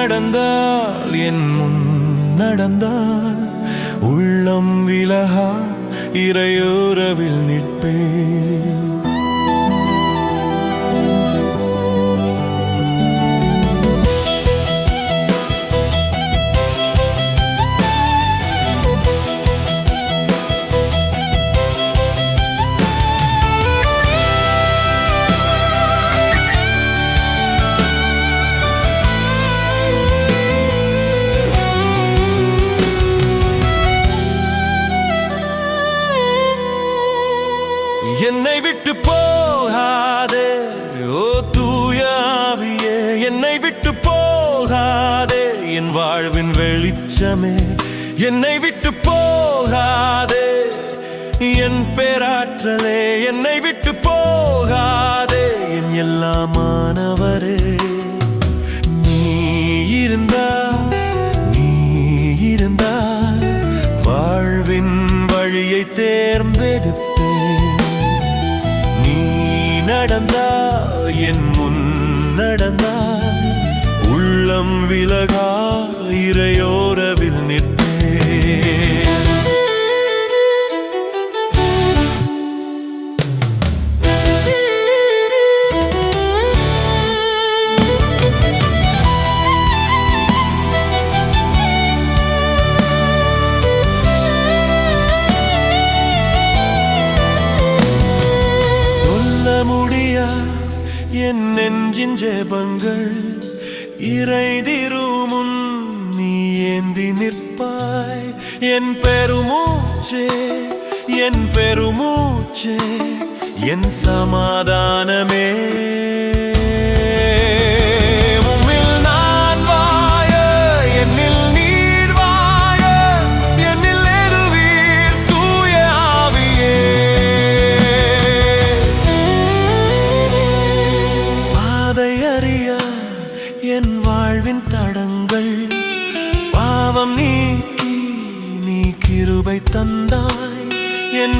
நடந்தால் என் முன் நடந்தால் உள்ளம் விலகா இறையுறவில் நிற்பேன். என்னை விட்டு போகாதே ஓ தூய ஆவியே, என்னை விட்டு போகாதே என் வாழ்வின் வெளிச்சமே, என்னை விட்டு போகாதே என் பேராற்றலே, என்னை விட்டு போகாதே என் எல்லாமானவரே. நீ இருந்தால் வாழ்வின் வழியை தேர்ந்தெடுப்பேன். நடந்தா என் முன் நடந்தால் உள்ளம் விலகா இறையோரவில் நிற்பேன். என் நெஞ்சின் ஜெபங்கள் இறை திருமுன் நீ ஏந்தி நிற்பாய். என் பெருமூச்சே என் பெருமூச்சே என் சமாதானமே, உம்மில் நான் வாழ என்னில் நீர் வாழ என்னில் எருவீர் தூய ஆவியே. என் வாழ்வின் தடங்கள் பாவம் நீக்கி நீ கிருபை தந்தாய். என்